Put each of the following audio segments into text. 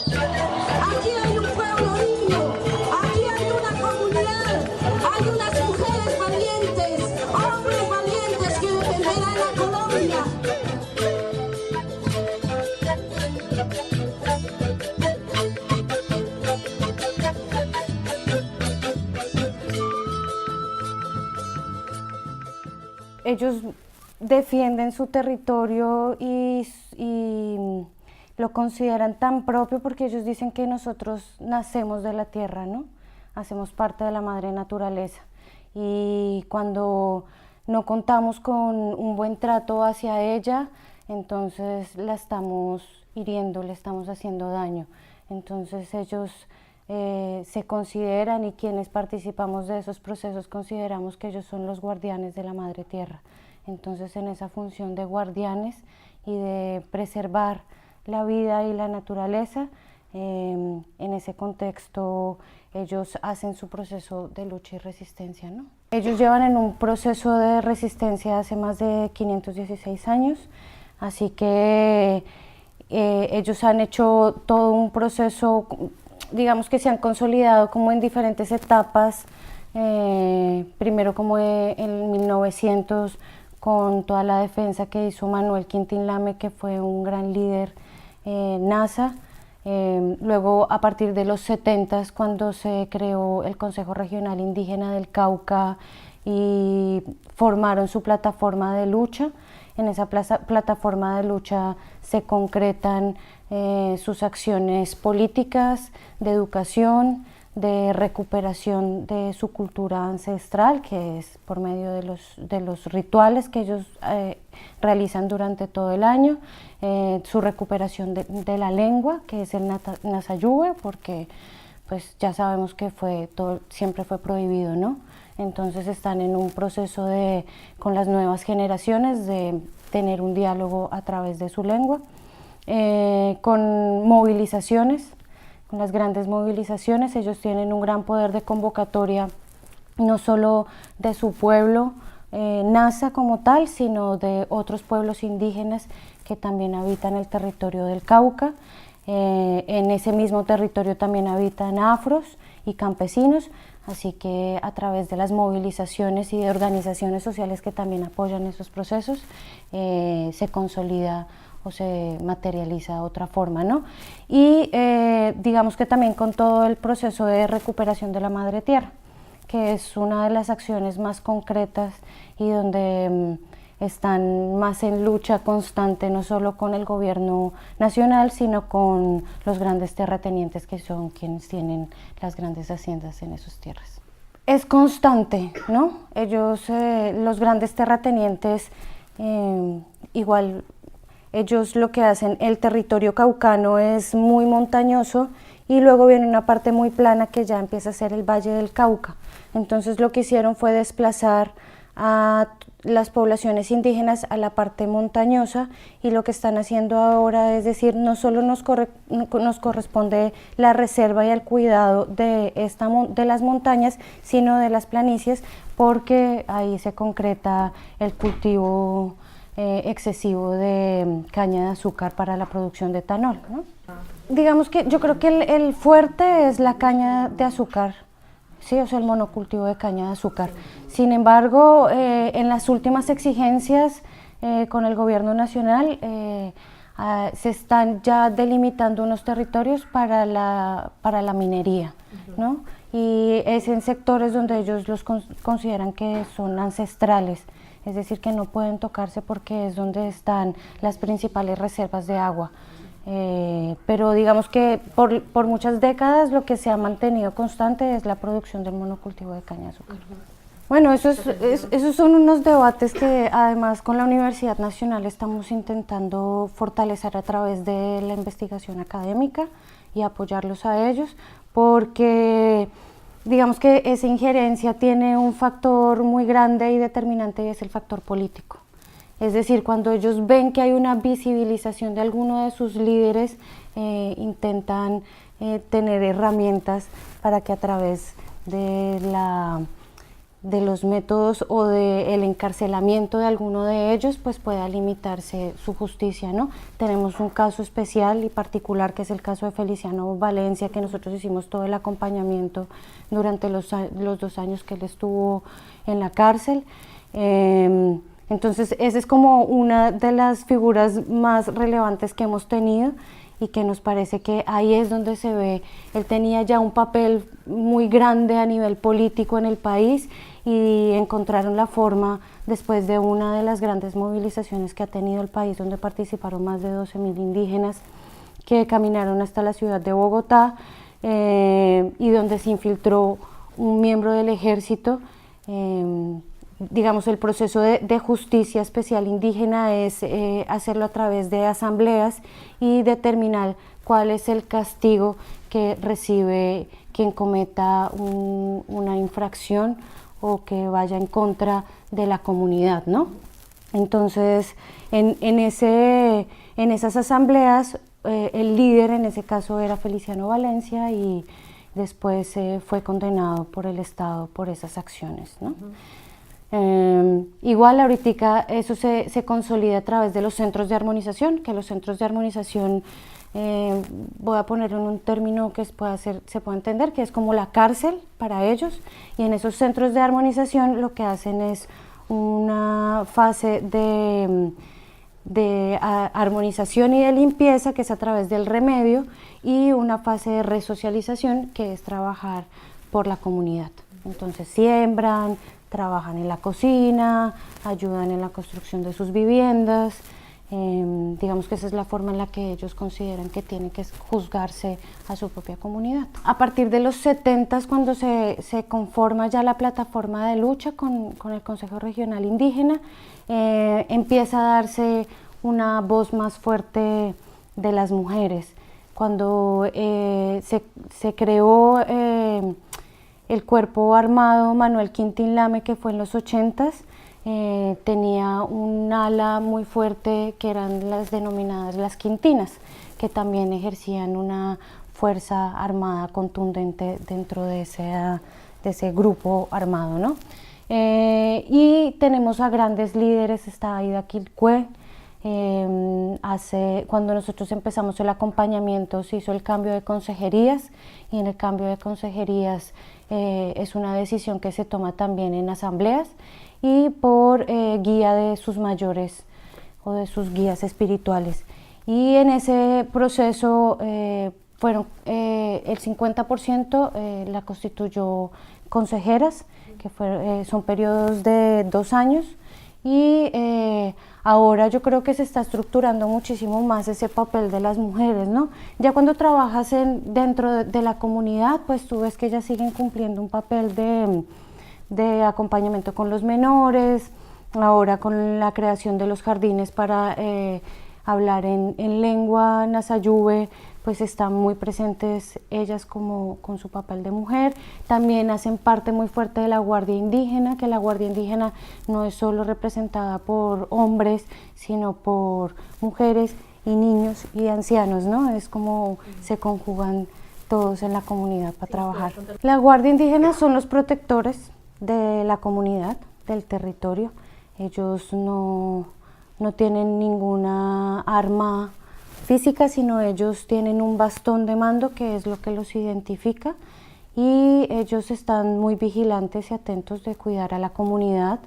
Aquí hay un pueblo lindo, aquí hay una comunidad, hay unas mujeres valientes, hombres valientes que defenderán a Colombia. Ellos defienden su territorio y lo consideran tan propio porque ellos dicen que nosotros nacemos de la tierra, ¿no? Hacemos parte de la madre naturaleza. Y cuando no contamos con un buen trato hacia ella, entonces la estamos hiriendo, le estamos haciendo daño. Entonces ellos se consideran, y quienes participamos de esos procesos consideramos que ellos son los guardianes de la madre tierra. Entonces en esa función de guardianes y de preservar la vida y la naturaleza, en ese contexto ellos hacen su proceso de lucha y resistencia, ¿no? Ellos llevan en un proceso de resistencia hace más de 516 años, así que ellos han hecho todo un proceso, digamos que se han consolidado como en diferentes etapas, primero como en 1900 con toda la defensa que hizo Manuel Quintín Lame, que fue un gran líder NASA. Luego a partir de los 70 cuando se creó el Consejo Regional Indígena del Cauca y formaron su plataforma de lucha. En esa plataforma de lucha se concretan sus acciones políticas, de educación, de recuperación de su cultura ancestral, que es por medio de los rituales que ellos realizan durante todo el año, su recuperación de la lengua, que es el Nasayuwe, porque pues ya sabemos que siempre fue prohibido, ¿no? Entonces están en un proceso con las nuevas generaciones de tener un diálogo a través de su lengua, con movilizaciones. Con las grandes movilizaciones, ellos tienen un gran poder de convocatoria, no solo de su pueblo Nasa como tal, sino de otros pueblos indígenas que también habitan el territorio del Cauca. En ese mismo territorio también habitan afros y campesinos, así que a través de las movilizaciones y de organizaciones sociales que también apoyan esos procesos, se consolida o se materializa de otra forma, ¿no? Y digamos que también con todo el proceso de recuperación de la madre tierra, que es una de las acciones más concretas y donde están más en lucha constante, no solo con el gobierno nacional, sino con los grandes terratenientes, que son quienes tienen las grandes haciendas en esas tierras. Es constante, ¿no? Ellos, los grandes terratenientes, igual ellos lo que hacen, el territorio caucano es muy montañoso y luego viene una parte muy plana que ya empieza a ser el Valle del Cauca. Entonces lo que hicieron fue desplazar a las poblaciones indígenas a la parte montañosa, y lo que están haciendo ahora es decir, no solo nos corresponde la reserva y el cuidado de las montañas, sino de las planicies, porque ahí se concreta el cultivo excesivo de caña de azúcar para la producción de etanol, ¿no? Digamos que yo creo que el fuerte es la caña de azúcar, sí, o sea, el monocultivo de caña de azúcar. Sin embargo, en las últimas exigencias con el gobierno nacional se están ya delimitando unos territorios para la minería, ¿no? Y es en sectores donde ellos los consideran que son ancestrales, es decir, que no pueden tocarse porque es donde están las principales reservas de agua. Pero digamos que por muchas décadas lo que se ha mantenido constante es la producción del monocultivo de caña de azúcar. Bueno, esos son unos debates que además con la Universidad Nacional estamos intentando fortalecer a través de la investigación académica y apoyarlos a ellos, porque digamos que esa injerencia tiene un factor muy grande y determinante, y es el factor político. Es decir, cuando ellos ven que hay una visibilización de alguno de sus líderes, intentan tener herramientas para que a través de de los métodos o del encarcelamiento de alguno de ellos, pues pueda limitarse su justicia, ¿no? Tenemos un caso especial y particular que es el caso de Feliciano Valencia, que nosotros hicimos todo el acompañamiento durante los 2 años que él estuvo en la cárcel. Entonces esa es como una de las figuras más relevantes que hemos tenido y que nos parece que ahí es donde se ve, él tenía ya un papel muy grande a nivel político en el país y encontraron la forma, después de una de las grandes movilizaciones que ha tenido el país, donde participaron más de 12.000 indígenas que caminaron hasta la ciudad de Bogotá y donde se infiltró un miembro del ejército. Digamos, el proceso de justicia especial indígena es hacerlo a través de asambleas y determinar cuál es el castigo que recibe quien cometa una infracción o que vaya en contra de la comunidad, ¿no? Entonces, en esas asambleas, el líder en ese caso era Feliciano Valencia y después fue condenado por el Estado por esas acciones, ¿no? Igual ahorita eso se consolida a través de los centros de armonización, que los centros de armonización, voy a poner en un término que se pueda entender, que es como la cárcel para ellos, y en esos centros de armonización lo que hacen es una fase de armonización y de limpieza, que es a través del remedio, y una fase de resocialización, que es trabajar por la comunidad. Entonces siembran, trabajan en la cocina, ayudan en la construcción de sus viviendas, digamos que esa es la forma en la que ellos consideran que tienen que juzgarse a su propia comunidad. A partir de los 70s, cuando se conforma ya la plataforma de lucha con el Consejo Regional Indígena, empieza a darse una voz más fuerte de las mujeres. Cuando se creó el cuerpo armado Manuel Quintín Lame, que fue en los 80s, tenía un ala muy fuerte que eran las denominadas las quintinas, que también ejercían una fuerza armada contundente dentro de ese grupo armado, ¿no? Y tenemos a grandes líderes, está Aida Quilcue. Cuando nosotros empezamos el acompañamiento se hizo el cambio de consejerías, y en el cambio de consejerías es una decisión que se toma también en asambleas y por guía de sus mayores o de sus guías espirituales. Y en ese proceso fueron el 50% la constituyó consejeras, que son periodos de 2 años, y ahora yo creo que se está estructurando muchísimo más ese papel de las mujeres, ¿no? Ya cuando trabajas dentro de la comunidad, pues tú ves que ellas siguen cumpliendo un papel de acompañamiento con los menores, ahora con la creación de los jardines para hablar en lengua nasayube, pues están muy presentes ellas con su papel de mujer. También hacen parte muy fuerte de la Guardia Indígena, que la Guardia Indígena no es solo representada por hombres, sino por mujeres y niños y ancianos, ¿no? Es como se conjugan todos en la comunidad para trabajar. La Guardia Indígena son los protectores de la comunidad, del territorio. Ellos no tienen ninguna arma física, sino ellos tienen un bastón de mando, que es lo que los identifica, y ellos están muy vigilantes y atentos de cuidar a la comunidad,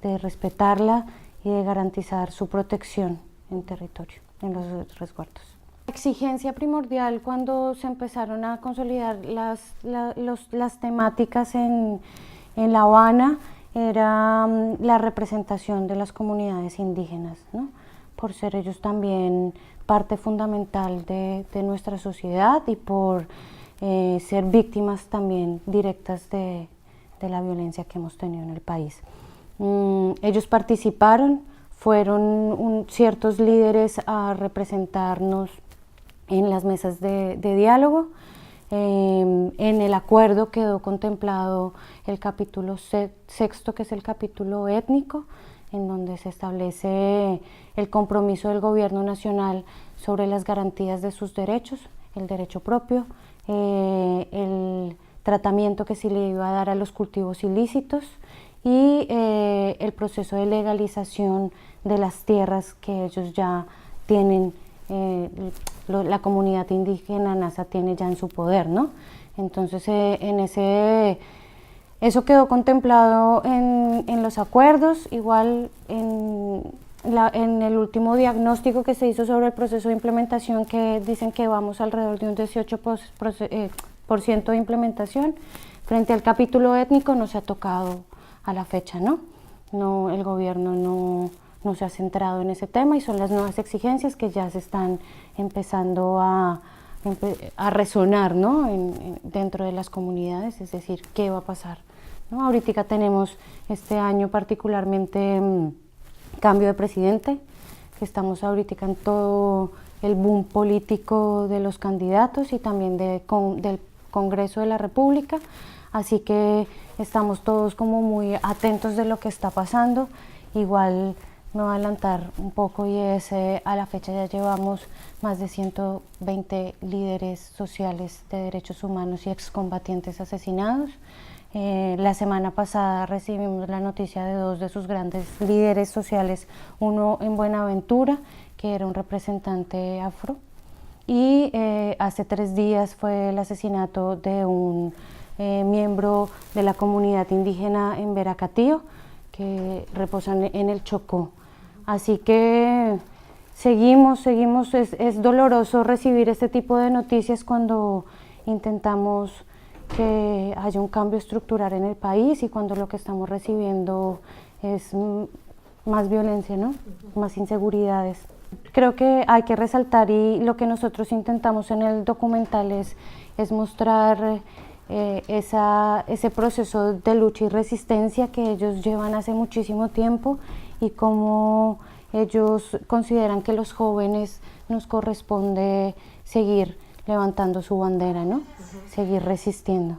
de respetarla y de garantizar su protección en territorio, en los resguardos. La exigencia primordial cuando se empezaron a consolidar las temáticas en La Habana era la representación de las comunidades indígenas, ¿no? Por ser ellos también parte fundamental de nuestra sociedad y por ser víctimas también directas de la violencia que hemos tenido en el país. Ellos participaron, fueron ciertos líderes a representarnos en las mesas de diálogo. En el acuerdo quedó contemplado el capítulo sexto, que es el capítulo étnico, en donde se establece el compromiso del gobierno nacional sobre las garantías de sus derechos, el derecho propio, el tratamiento que se le iba a dar a los cultivos ilícitos y el proceso de legalización de las tierras que ellos ya tienen, la comunidad indígena Nasa tiene ya en su poder, ¿no? Entonces eso quedó contemplado en los acuerdos, igual en el último diagnóstico que se hizo sobre el proceso de implementación, que dicen que vamos alrededor de un 18% de implementación. Frente al capítulo étnico no se ha tocado a la fecha, ¿no? El gobierno no se ha centrado en ese tema y son las nuevas exigencias que ya se están empezando a resonar, ¿no? Dentro de las comunidades, es decir, ¿qué va a pasar? ¿No? Ahorita tenemos este año particularmente cambio de presidente, que estamos ahorita en todo el boom político de los candidatos y también del Congreso de la República, así que estamos todos como muy atentos de lo que está pasando. Igual me voy a adelantar un poco y a la fecha ya llevamos más de 120 líderes sociales de derechos humanos y excombatientes asesinados. La semana pasada recibimos la noticia de 2 de sus grandes líderes sociales, uno en Buenaventura, que era un representante afro, y hace 3 días fue el asesinato de un miembro de la comunidad indígena en Veracatío, que reposan en el Chocó. Así que seguimos, es doloroso recibir este tipo de noticias cuando intentamos que haya un cambio estructural en el país y cuando lo que estamos recibiendo es más violencia, ¿no? Más inseguridades. Creo que hay que resaltar, y lo que nosotros intentamos en el documental es mostrar ese proceso de lucha y resistencia que ellos llevan hace muchísimo tiempo y cómo ellos consideran que los jóvenes nos corresponde seguir levantando su bandera, ¿no? Seguir resistiendo.